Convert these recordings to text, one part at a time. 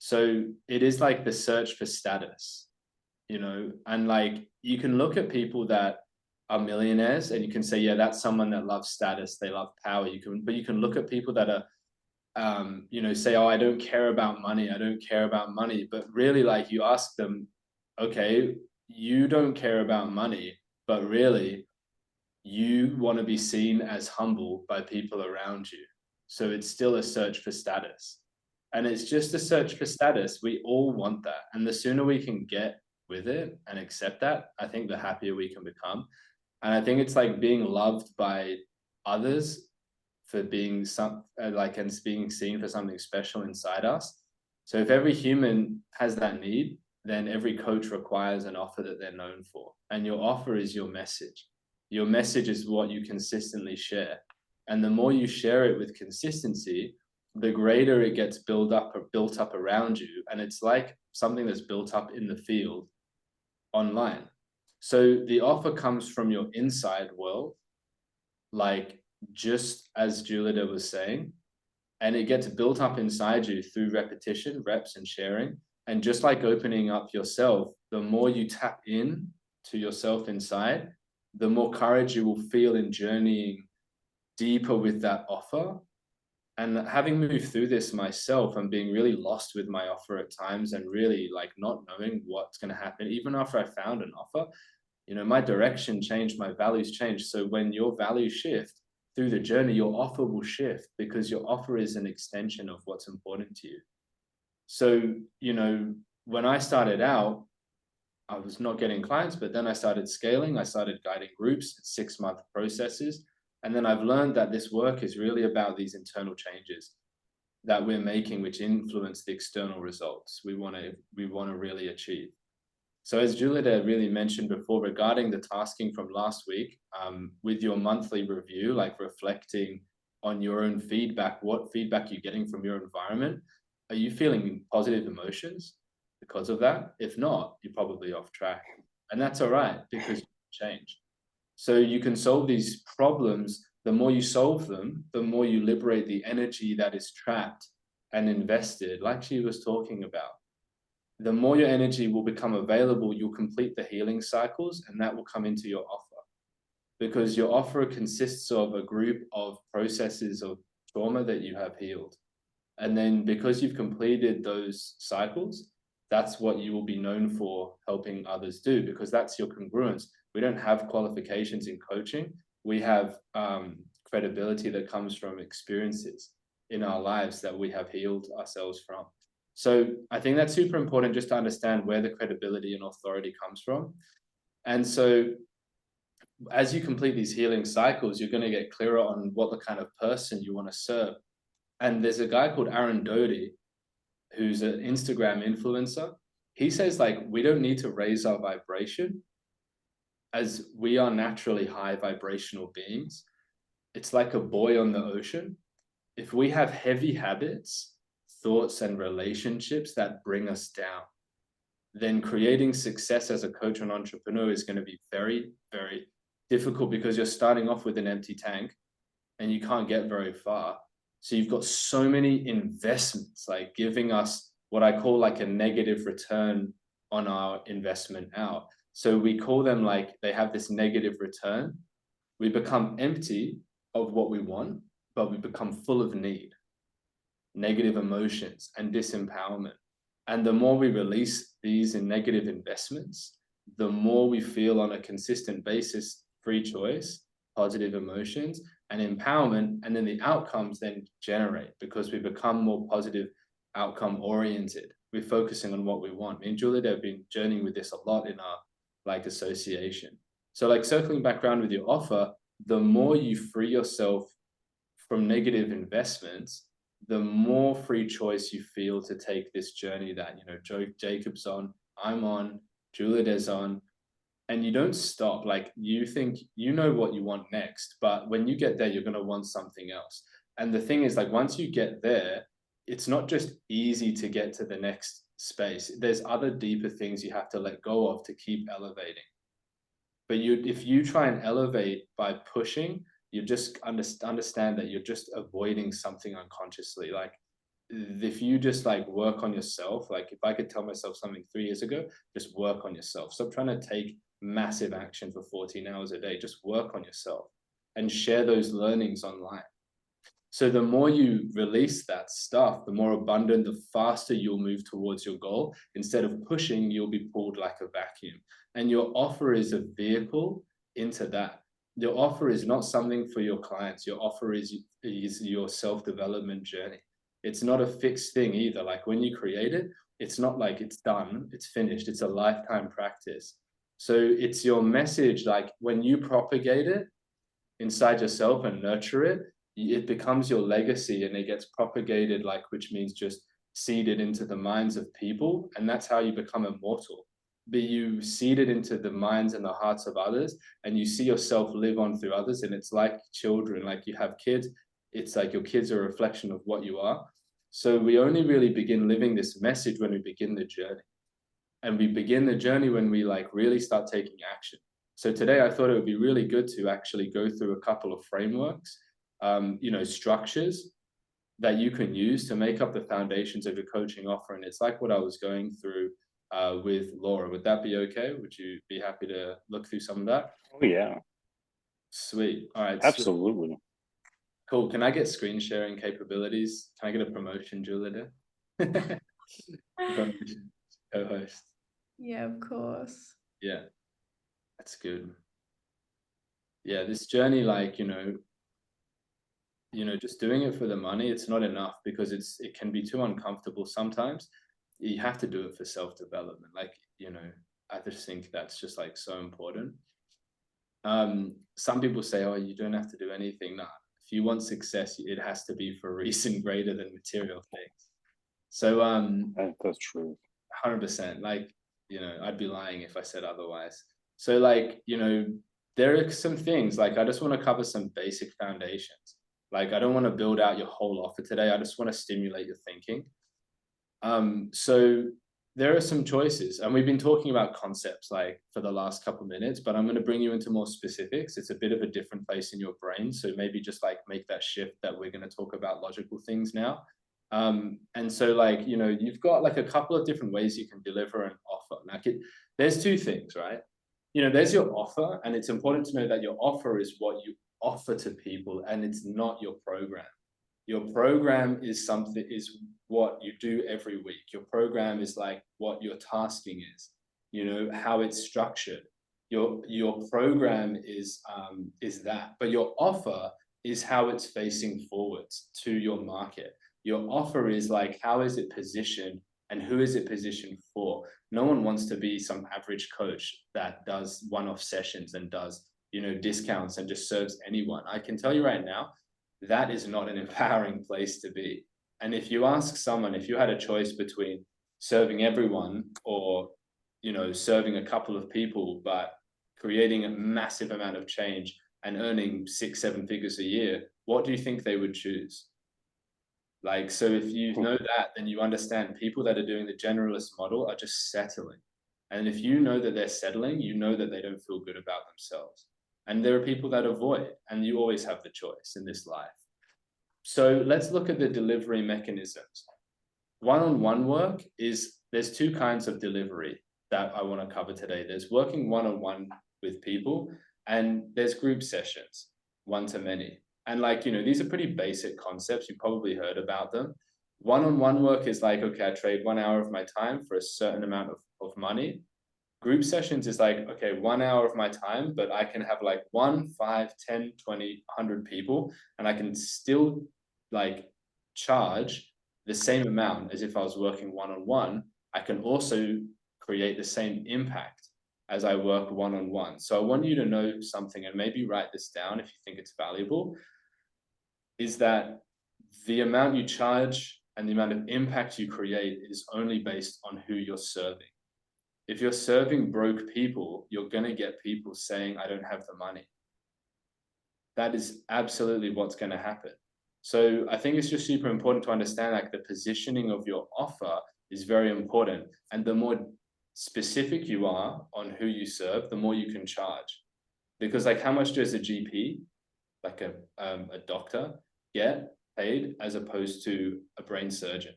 So it is like the search for status, and like you can look at people that are millionaires and you can say, yeah, that's someone that loves status, they love power. But you can look at people that are, say, oh, I don't care about money, I don't care about money. But really, like you ask them, okay, you don't care about money, but really, you want to be seen as humble by people around you. So it's still a search for status. And it's just a search for status. We all want that. And the sooner we can get with it and accept that, I think the happier we can become. And I think it's like being loved by others for being and being seen for something special inside us. So if every human has that need, then every coach requires an offer that they're known for. And your offer is your message. Your message is what you consistently share. And the more you share it with consistency, the greater it gets built up around you. And it's like something that's built up in the field online. So the offer comes from your inside world, like just as Julida was saying, and it gets built up inside you through repetition, reps, and sharing. And just like opening up yourself, the more you tap in to yourself inside, the more courage you will feel in journeying deeper with that offer. And having moved through this myself and being really lost with my offer at times and really like not knowing what's going to happen, even after I found an offer, my direction changed, my values changed. So when your values shift through the journey, your offer will shift because your offer is an extension of what's important to you. So, when I started out, I was not getting clients, but then I started scaling. I started guiding groups, 6-month processes. And then I've learned that this work is really about these internal changes that we're making, which influence the external results we want to really achieve. So as Julida really mentioned before, regarding the tasking from last week, with your monthly review, like reflecting on your own feedback, what feedback you're getting from your environment, are you feeling positive emotions because of that? If not, you're probably off track. And that's all right because you can change. So you can solve these problems. The more you solve them, the more you liberate the energy that is trapped and invested, like she was talking about. The more your energy will become available, you'll complete the healing cycles, and that will come into your offer. Because your offer consists of a group of processes of trauma that you have healed. And then because you've completed those cycles, that's what you will be known for helping others do, because that's your congruence. We don't have qualifications in coaching. We have credibility that comes from experiences in our lives that we have healed ourselves from. So I think that's super important just to understand where the credibility and authority comes from. And so as you complete these healing cycles, you're going to get clearer on what the kind of person you want to serve. And there's a guy called Aaron Doty, who's an Instagram influencer. He says, like, we don't need to raise our vibration as we are naturally high vibrational beings. It's like a buoy on the ocean. If we have heavy habits, thoughts, and relationships that bring us down, then creating success as a coach and entrepreneur is going to be very, very difficult because you're starting off with an empty tank and you can't get very far. So you've got so many investments, like giving us what I call like a negative return on our investment out. So we call them like they have this negative return. We become empty of what we want, but we become full of need, negative emotions, and disempowerment. And the more we release these in negative investments, the more we feel on a consistent basis free choice, positive emotions, and empowerment. And then the outcomes then generate because we become more positive, outcome oriented. We're focusing on what we want. Me and Juliet have been journeying with this a lot in our like association. So like circling back around with your offer, the more you free yourself from negative investments, the more free choice you feel to take this journey that, Jacob's on, I'm on, Juliet is on, and you don't stop. Like you think you know what you want next, but when you get there, you're going to want something else. And the thing is, like, once you get there, it's not just easy to get to the next space. There's other deeper things you have to let go of to keep elevating. But if you try and elevate by pushing, you just understand that you're just avoiding something unconsciously. Like if you just like work on yourself, like if I could tell myself something 3 years ago, just work on yourself. Stop trying to take massive action for 14 hours a day. Just work on yourself and share those learnings online. So the more you release that stuff, the more abundant, the faster you'll move towards your goal. Instead of pushing, you'll be pulled like a vacuum. And your offer is a vehicle into that. Your offer is not something for your clients. Your offer is your self-development journey. It's not a fixed thing either. Like when you create it, it's not like it's done, it's finished. It's a lifetime practice. So it's your message, like when you propagate it inside yourself and nurture it, it becomes your legacy and it gets propagated, like, which means just seeded into the minds of people. And that's how you become immortal. But you seed it into the minds and the hearts of others, and you see yourself live on through others. And it's like children, like you have kids, it's like your kids are a reflection of what you are. So we only really begin living this message when we begin the journey. And we begin the journey when we like really start taking action. So today I thought it would be really good to actually go through a couple of frameworks, structures that you can use to make up the foundations of your coaching offer. And it's like what I was going through with Laura. Would that be okay? Would you be happy to look through some of that? Oh yeah, Sweet. All right. Sweet. absolutely. Cool. Can I get screen sharing capabilities? Can I get a promotion, Julia? Promotion, co-host. Yeah, of course. Yeah, that's good. Yeah, this journey, like, just doing it for the money, it's not enough because it can be too uncomfortable sometimes. You have to do it for self-development. Like, I just think that's just like so important. Some people say, oh, you don't have to do anything. No, if you want success, it has to be for a reason greater than material things. So That's true. 100%, like, I'd be lying if I said otherwise. So like, there are some things, like I just want to cover some basic foundations. Like I don't want to build out your whole offer today. I just want to stimulate your thinking. So there are some choices, and we've been talking about concepts like for the last couple of minutes, but I'm going to bring you into more specifics. It's a bit of a different place in your brain. So maybe just like make that shift that we're going to talk about logical things now. And so like, you've got like a couple of different ways you can deliver an offer. Like there's two things, right? There's your offer, and it's important to know that your offer is what you offer to people, and it's not your program. Your program is what you do every week. Your program is like what your tasking is, how it's structured. Your program is that, but your offer is how it's facing forwards to your market. Your offer is like, how is it positioned and who is it positioned for? No one wants to be some average coach that does one-off sessions and does, discounts and just serves anyone. I can tell you right now, that is not an empowering place to be. And if you ask someone, if you had a choice between serving everyone or, serving a couple of people, but creating a massive amount of change and earning 6-7 figures a year, what do you think they would choose? Like, so if you know that, then you understand people that are doing the generalist model are just settling. And if you know that they're settling, you know that they don't feel good about themselves. And there are people that avoid, and you always have the choice in this life. So let's look at the delivery mechanisms. One-on-one work there's two kinds of delivery that I want to cover today. There's working one-on-one with people, and there's group sessions, one-to-many. And like, these are pretty basic concepts. You probably heard about them. One-on-one work is like, okay, I trade 1 hour of my time for a certain amount of money. Group sessions is like, okay, 1 hour of my time, but I can have like 1, 5, 10, 20, 100 people, and I can still like charge the same amount as if I was working one-on-one. I can also create the same impact as I work one-on-one. So I want you to know something, and maybe write this down if you think it's valuable, is that the amount you charge and the amount of impact you create is only based on who you're serving. If you're serving broke people, you're going to get people saying, I don't have the money. That is absolutely what's going to happen. So I think it's just super important to understand like the positioning of your offer is very important. And the more specific you are on who you serve, the more you can charge. Because like how much does a GP, like a doctor, get? paid as opposed to a brain surgeon.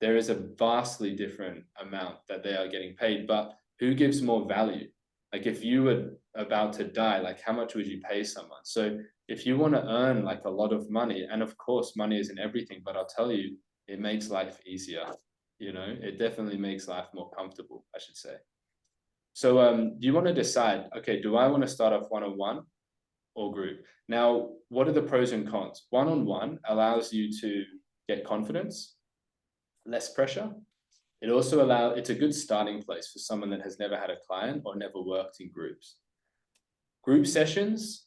There is a vastly different amount that they are getting paid, but who gives more value? Like if you were about to die, like how much would you pay someone? So if you want to earn like a lot of money, and of course money isn't everything, but I'll tell you, it makes life easier. You know, it definitely makes life more comfortable, I should say. So do you want to decide, okay, do I want to start off one-on-one or group? Now, what are the pros and cons? One-on-one allows you to get confidence, less pressure. It's a good starting place for someone that has never had a client or never worked in groups. Group sessions,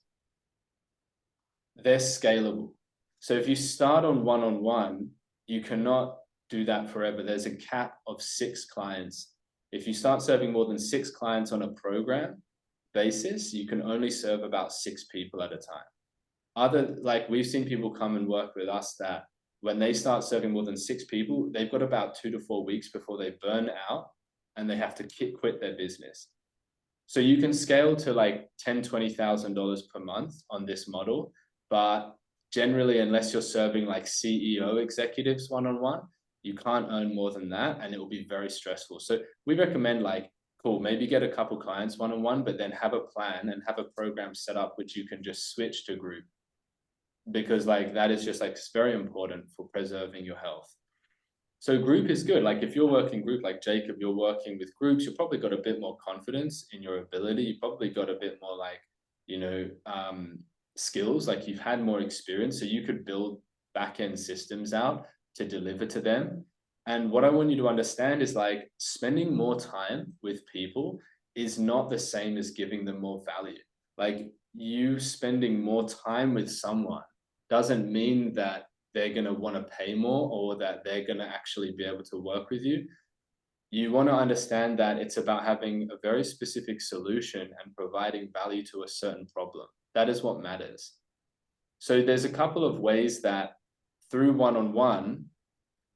they're scalable. So if you start on one-on-one, you cannot do that forever. There's a cap of 6 clients. If you start serving more than 6 clients on a program basis, you can only serve about 6 people at a time. Like we've seen people come and work with us that when they start serving more than 6 people, they've got about 2 to 4 weeks before they burn out and they have to quit their business. So you can scale to like $10,000-$20,000 per month on this model, but generally, unless you're serving like CEO executives one-on-one, you can't earn more than that, and it will be very stressful. So we recommend like, cool, maybe get a couple clients one-on-one, but then have a plan and have a program set up which you can just switch to group, because like that is just like it's very important for preserving your health. So group is good. Like if you're working group, like Jacob, you're working with groups, you've probably got a bit more confidence in your ability. You've probably got a bit more like, you know, skills, like you've had more experience, so you could build back-end systems out to deliver to them. And what I want you to understand is like spending more time with people is not the same as giving them more value. Like you spending more time with someone doesn't mean that they're going to want to pay more or that they're going to actually be able to work with you. You want to understand that it's about having a very specific solution and providing value to a certain problem. That is what matters. So there's a couple of ways that through one-on-one,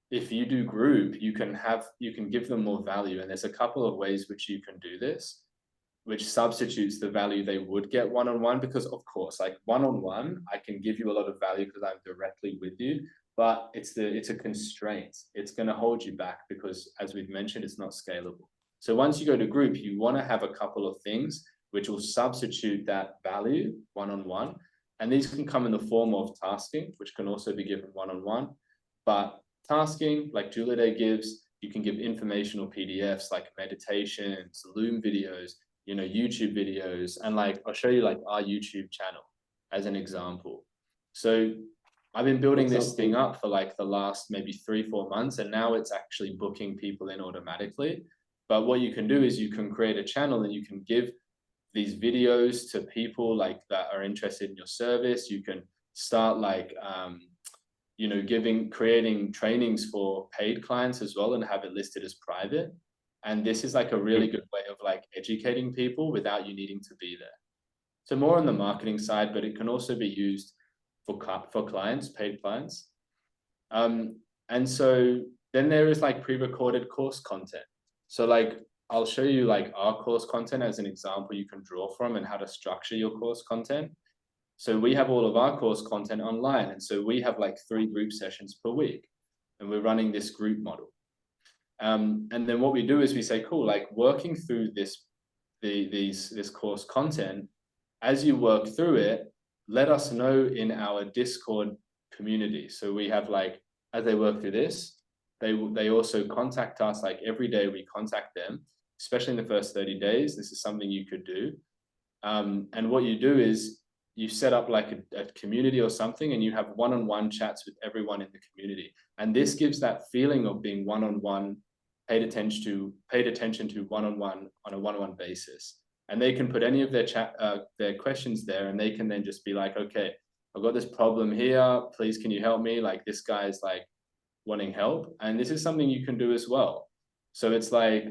if you do group, you can give them more value. And there's a couple of ways which you can do this, which substitutes the value they would get one-on-one, because of course, like one-on-one, I can give you a lot of value because I'm directly with you, but it's a constraint. It's going to hold you back because, as we've mentioned, it's not scalable. So once you go to group, you want to have a couple of things which will substitute that value one-on-one. And these can come in the form of tasking, which can also be given one-on-one. But tasking, like Juliet gives, you can give informational PDFs like meditations, Loom videos, you know, YouTube videos, and like I'll show you like our YouTube channel as an example. So I've been building this thing up for like the last maybe 3-4 months, and now it's actually booking people in automatically. But what you can do is you can create a channel and you can give these videos to people like that are interested in your service. You can start like you know, creating trainings for paid clients as well and have it listed as private. And this is like a really good way of like educating people without you needing to be there. So more on the marketing side, but it can also be used for clients, paid clients. And so then there is like pre-recorded course content. So like, I'll show you like our course content as an example you can draw from and how to structure your course content. So we have all of our course content online. And so we have like 3 group sessions per week, and we're running this group model. And then what we do is we say, cool, like working through this course content, as you work through it, let us know in our Discord community. So we have like, as they work through this, they also contact us, like every day we contact them, especially in the first 30 days. This is something you could do. And what you do is you set up like a community or something, and you have one-on-one chats with everyone in the community. And this gives that feeling of being one-on-one, paid attention to one-on-one on a one-on-one basis. And they can put any of their questions there, and they can then just be like, okay, I've got this problem here. Please, can you help me? Like this guy's like wanting help. And this is something you can do as well. So it's like,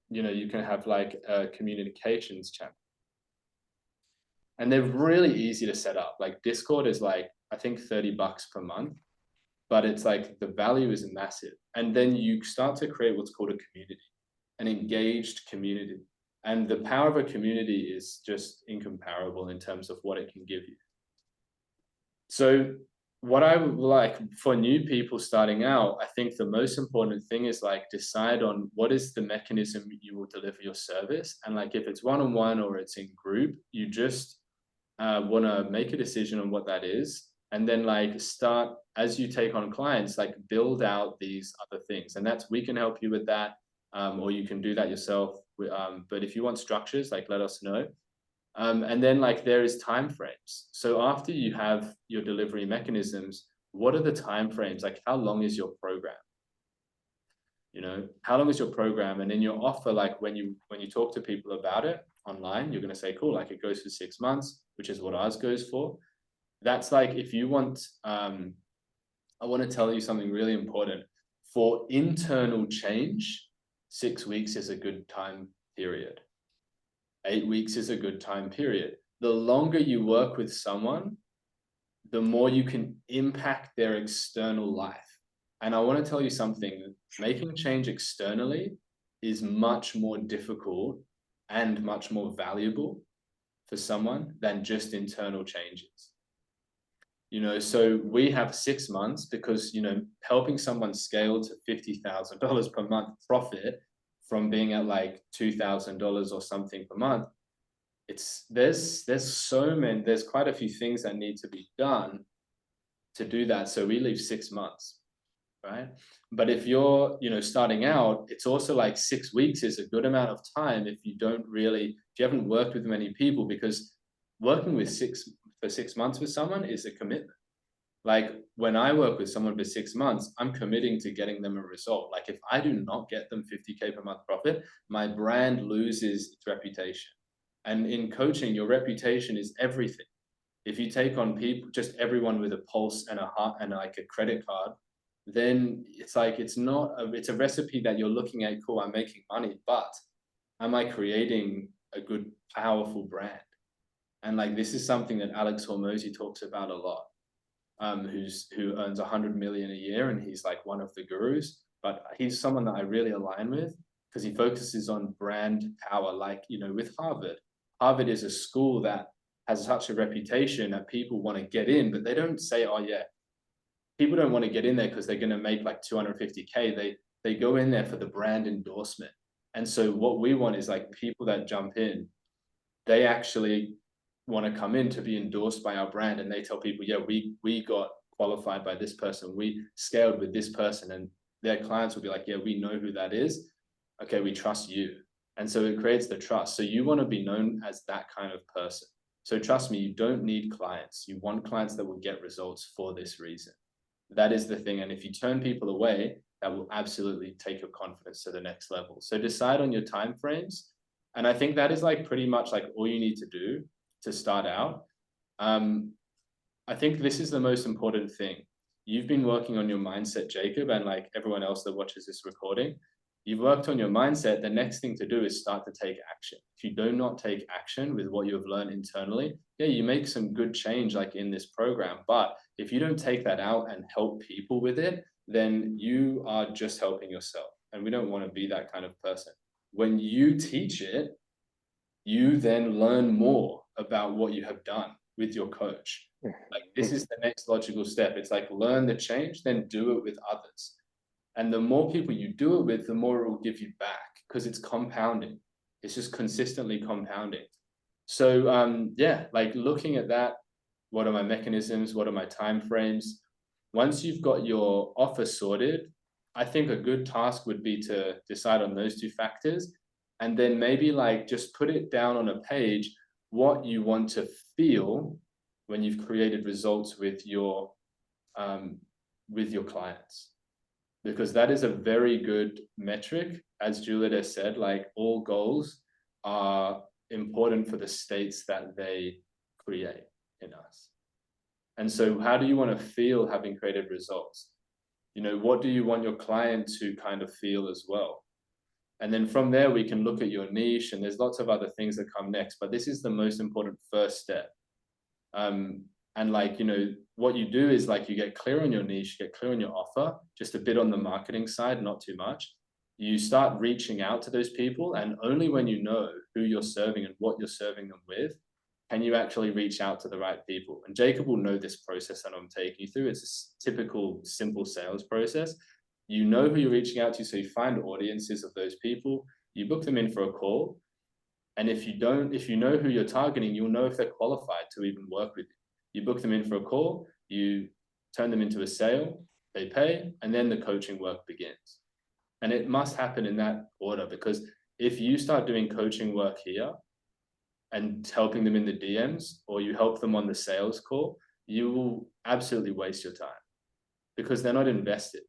you know, you can have like a communications channel. And they're really easy to set up. Like Discord is like, I think $30 per month, but it's like the value is massive. And then you start to create what's called a community, an engaged community. And the power of a community is just incomparable in terms of what it can give you. So what I would like for new people starting out, I think the most important thing is like decide on what is the mechanism you will deliver your service. And like if it's one-on-one or it's in group, you just want to make a decision on what that is. And then like start as you take on clients, like build out these other things. And that's, we can help you with that. Or you can do that yourself. But if you want structures, like let us know. And then like there is time frames. So after you have your delivery mechanisms, what are the time frames? Like how long is your program? You know, how long is your program? And in your offer, like when you talk to people about it online, you're going to say, cool, like it goes for 6 months, which is what ours goes for. That's like if you want, I want to tell you something really important. For internal change, 6 weeks is a good time period. 8 weeks is a good time period. The longer you work with someone, the more you can impact their external life. And I want to tell you something, making change externally is much more difficult and much more valuable for someone than just internal changes. You know, so we have 6 months because, you know, helping someone scale to $50,000 per month profit from being at like $2,000 or something per month, there's quite a few things that need to be done to do that. So we leave 6 months, right? But if you're, you know, starting out, it's also like 6 weeks is a good amount of time if you haven't worked with many people, because working with for 6 months with someone is a commitment. Like when I work with someone for 6 months, I'm committing to getting them a result. Like if I do not get them 50K per month profit, my brand loses its reputation. And in coaching, your reputation is everything. If you take on people, just everyone with a pulse and a heart and like a credit card, then it's like, it's a recipe that you're looking at, cool, I'm making money, but am I creating a good, powerful brand? And like, this is something that Alex Hormozi talks about a lot, who earns 100 million a year. And he's like one of the gurus, but he's someone that I really align with because he focuses on brand power. Like, you know, with Harvard is a school that has such a reputation that people want to get in, but they don't say, oh yeah, people don't want to get in there because they're going to make like 250K. They go in there for the brand endorsement. And so what we want is like people that jump in, they actually want to come in to be endorsed by our brand. And they tell people, yeah, we got qualified by this person. We scaled with this person. And their clients will be like, yeah, we know who that is. Okay, we trust you. And so it creates the trust. So you want to be known as that kind of person. So trust me, you don't need clients. You want clients that will get results for this reason. That is the thing. And if you turn people away, that will absolutely take your confidence to the next level. So decide on your time frames. And I think that is like pretty much like all you need to do to start out. I think this is the most important thing. You've been working on your mindset, Jacob, and like everyone else that watches this recording, you've worked on your mindset. The next thing to do is start to take action. If you do not take action with what you've learned internally, yeah, you make some good change like in this program. But if you don't take that out and help people with it, then you are just helping yourself. And we don't want to be that kind of person. When you teach it, you then learn more about what you have done with your coach. Like this is the next logical step. It's like learn the change, then do it with others. And the more people you do it with, the more it will give you back because it's compounding. It's just consistently compounding. So yeah, like looking at that, what are my mechanisms? What are my time frames? Once you've got your offer sorted, I think a good task would be to decide on those two factors and then maybe like just put it down on a page what you want to feel when you've created results with your clients, because that is a very good metric. As Juliet has said, like all goals are important for the states that they create in us. And so how do you want to feel having created results? You know, what do you want your client to kind of feel as well? And then from there, we can look at your niche, and there's lots of other things that come next, but this is the most important first step. And like, you know, what you do is like, you get clear on your niche, get clear on your offer, just a bit on the marketing side, not too much. You start reaching out to those people, and only when you know who you're serving and what you're serving them with, can you actually reach out to the right people? And Jacob will know this process that I'm taking you through. It's a typical simple sales process. You know who you're reaching out to, so you find audiences of those people, you book them in for a call. And if you know who you're targeting, you'll know if they're qualified to even work with you. You book them in for a call, you turn them into a sale, they pay, and then the coaching work begins. And it must happen in that order, because if you start doing coaching work here and helping them in the DMs, or you help them on the sales call, you will absolutely waste your time, because they're not invested.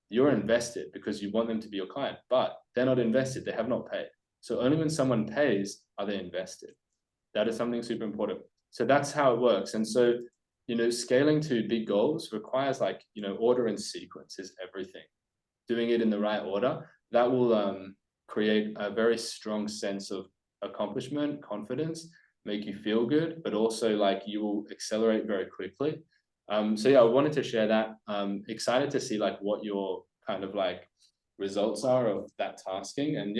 You're invested because you want them to be your client, but they're not invested. They have not paid. So only when someone pays are they invested. That is something super important. So that's how it works. And so, scaling to big goals requires, like, order and sequence is everything. Doing it in the right order, that will create a very strong sense of accomplishment, confidence, make you feel good, but also like you will accelerate very quickly. So yeah, I wanted to share that. Excited to see like what your kind of like results are of that tasking. And yeah,